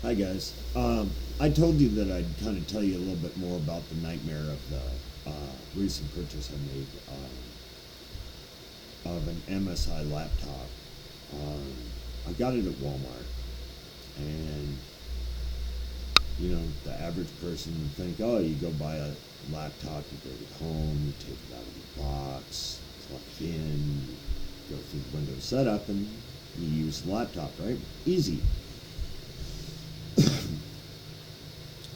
Hi guys. I told you that I'd kind of tell you a little bit more about the nightmare of the recent purchase I made of an MSI laptop. Um, I got it at Walmart, and the average person would think, oh, you go buy a laptop, you bring it home, you take it out of the box, plug it in, go through the Windows setup, and you use the laptop, right? Easy.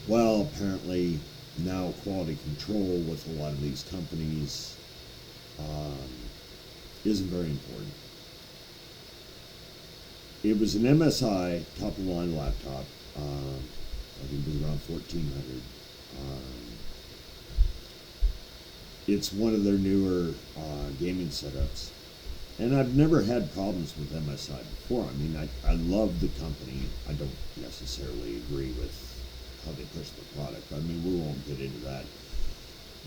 Well, apparently now quality control with a lot of these companies um, isn't very important. It was an MSI top of the line laptop. I think it was around 1400. Um, it's one of their newer gaming setups, and I've never had problems with MSI before. I mean, I love the company. I don't necessarily agree with how they push the product. I mean, we won't get into that.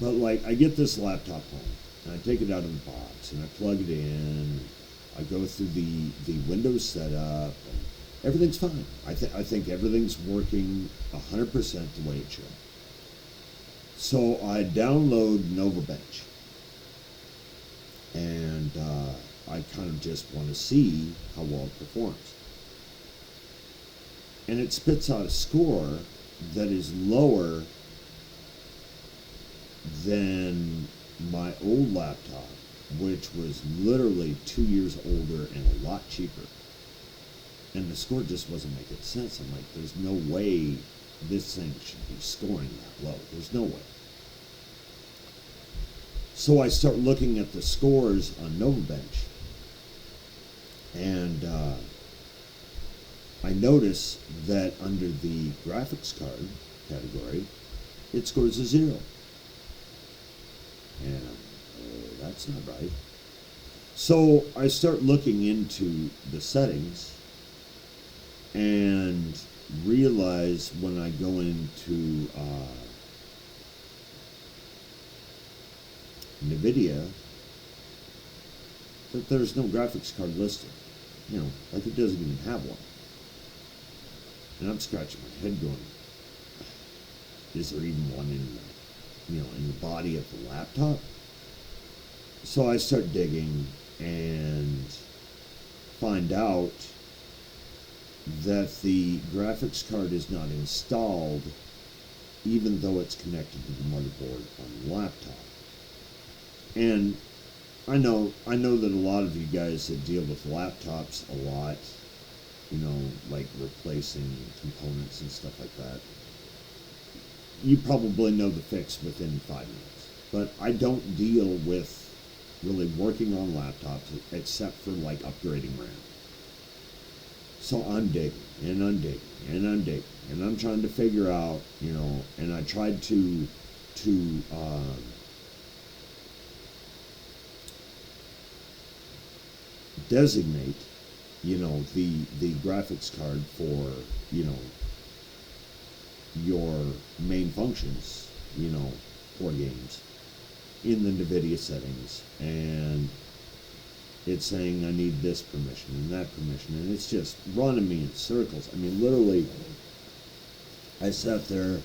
But like, I get this laptop home, and I take it out of the box, and I plug it in. I go through the Windows setup, and everything's fine. I think everything's working 100% the way it should. So I download NovaBench, and I kind of just want to see how well it performs. And it spits out a score that is lower than my old laptop, which was literally 2 years older and a lot cheaper. And the score just wasn't making sense. I'm like, there's no way this thing should be scoring that low. There's no way. So I start looking at the scores on NovaBench, and I notice that under the graphics card category, it scores a 0. And that's not right. So I start looking into the settings and realize when I go into NVIDIA that there's no graphics card listed. Like it doesn't even have one. And I'm scratching my head going, is there even one in the body of the laptop? So I start digging and find out that the graphics card is not installed even though it's connected to the motherboard on the laptop. And I know that a lot of you guys that deal with laptops a lot, like replacing components and stuff like that, you probably know the fix within 5 minutes. But I don't deal with really working on laptops except for like upgrading RAM. So I'm digging and I'm digging and I'm digging and I'm trying to figure out, and I tried to designate, the graphics card for, your main functions, for games in the NVIDIA settings, and it's saying I need this permission and that permission, and it's just running me in circles. I mean, literally, I sat there.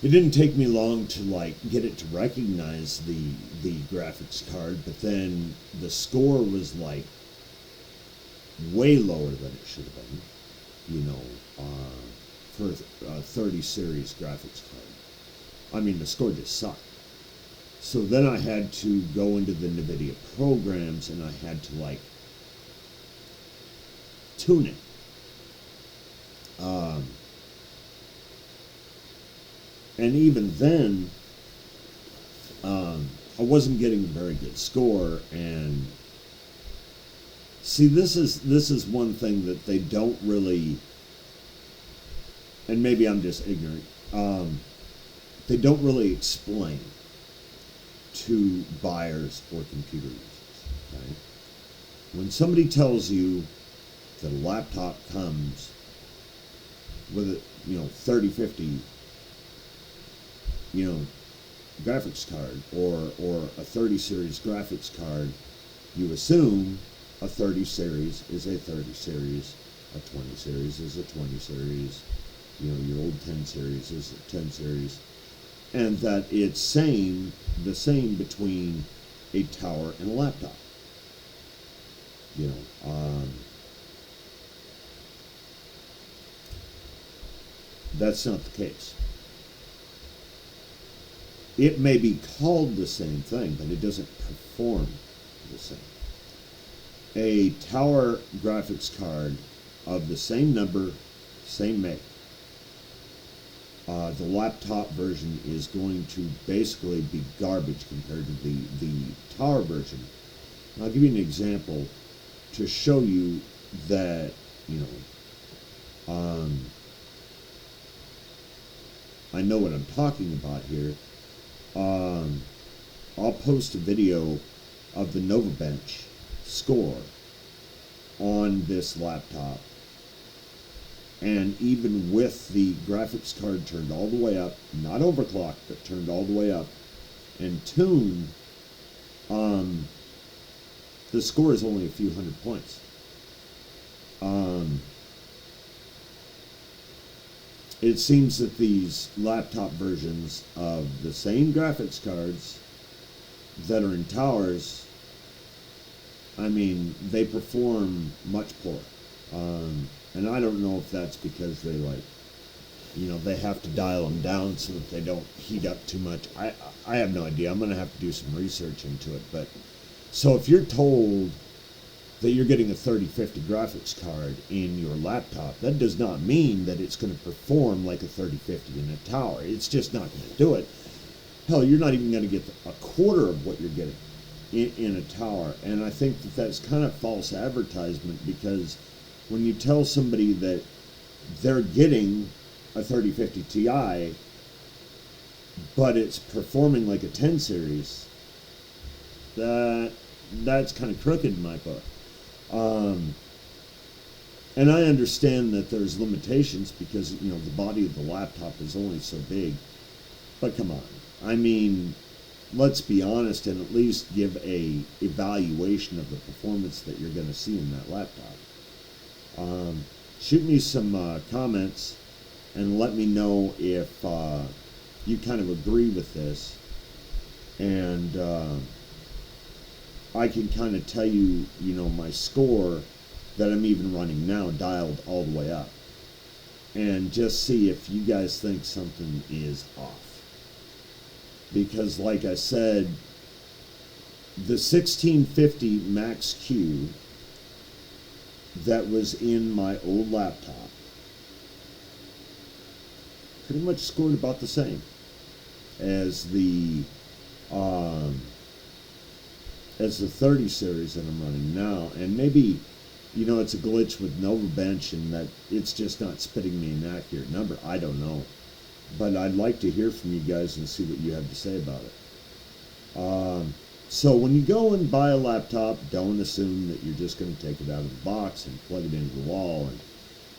It didn't take me long to like get it to recognize the graphics card, but then the score was like way lower than it should have been, for a 30 series graphics card. I mean, the score just sucked. So then I had to go into the NVIDIA programs and I had to like tune it. And even then, I wasn't getting a very good score. And see, this is one thing that they don't really, and maybe I'm just ignorant. They don't really explain to buyers or computer users. Okay? When somebody tells you that a laptop comes with a 3050 graphics card or a 30 series graphics card, you assume a 30 series is a 30 series A 20 series is a 20 series. You know, your old 10 series is a 10 series. And that it's the same between a tower and a laptop. You know, that's not the case. It may be called the same thing, but it doesn't perform the same. A tower graphics card of the same number, same make, the laptop version is going to basically be garbage compared to the tower version. And I'll give you an example to show you that, you know, I know what I'm talking about here. I'll post a video of the NovaBench score on this laptop, and even with the graphics card turned all the way up, not overclocked, but turned all the way up and tuned, the score is only a few hundred points. It seems that these laptop versions of the same graphics cards that are in towers, I mean, they perform much poorer. And I don't know if that's because they, like, you know, they have to dial them down so that they don't heat up too much. I have no idea. I'm going to have to do some research into it. But so if you're told that you're getting a 3050 graphics card in your laptop, that does not mean that it's going to perform like a 3050 in a tower. It's just not going to do it. Hell, you're not even going to get a quarter of what you're getting in a tower. And I think that that's kind of false advertisement, because when you tell somebody that they're getting a 3050 Ti, but it's performing like a 10 series, that's kind of crooked in my book. And I understand that there's limitations because, you know, the body of the laptop is only so big. But come on. I mean, let's be honest and at least give a evaluation of the performance that you're going to see in that laptop. Shoot me some comments and let me know if you kind of agree with this. And I can kind of tell you, you know, my score that I'm even running now dialed all the way up, and just see if you guys think something is off. Because like I said, the 1650 Max-Q that was in my old laptop pretty much scored about the same as the 30 series that I'm running now. And maybe, you know, it's a glitch with NovaBench and that it's just not spitting me an accurate number. I don't know. But I'd like to hear from you guys and see what you have to say about it. So when you go and buy a laptop, don't assume that you're just going to take it out of the box and plug it into the wall and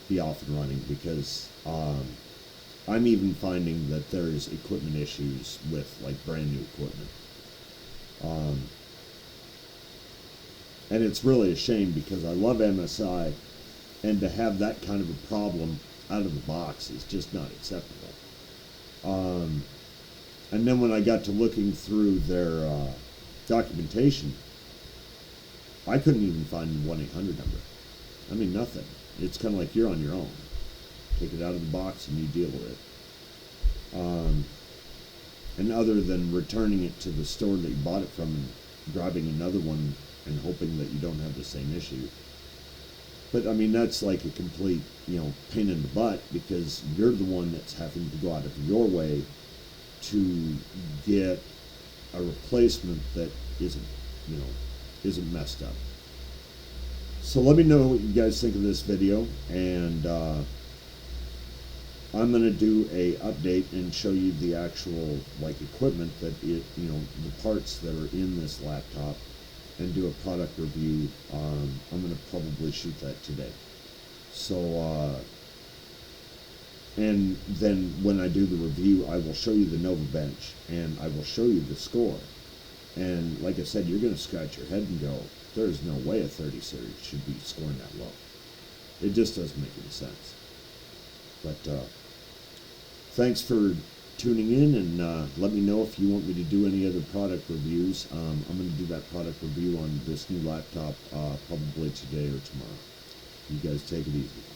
be off and running, because I'm even finding that there's equipment issues with, like, brand new equipment. And it's really a shame, because I love MSI, and to have that kind of a problem out of the box is just not acceptable. And then when I got to looking through their documentation, I couldn't even find the 1-800 number. I mean, nothing. It's kind of like you're on your own. Take it out of the box and you deal with it. And other than returning it to the store that you bought it from and grabbing another one and hoping that you don't have the same issue. But I mean, that's like a complete, you know, pain in the butt, because you're the one that's having to go out of your way to get a replacement that isn't, you know, isn't messed up. So let me know what you guys think of this video, and I'm going to do a update and show you the actual, like, equipment that it, you know, the parts that are in this laptop, and do a product review. I'm going to probably shoot that today. So, and then when I do the review, I will show you the NovaBench, and I will show you the score. And like I said, you're going to scratch your head and go, there's no way a 30 series should be scoring that low. It just doesn't make any sense. But thanks for tuning in, and let me know if you want me to do any other product reviews. I'm going to do that product review on this new laptop probably today or tomorrow. You guys take it easy.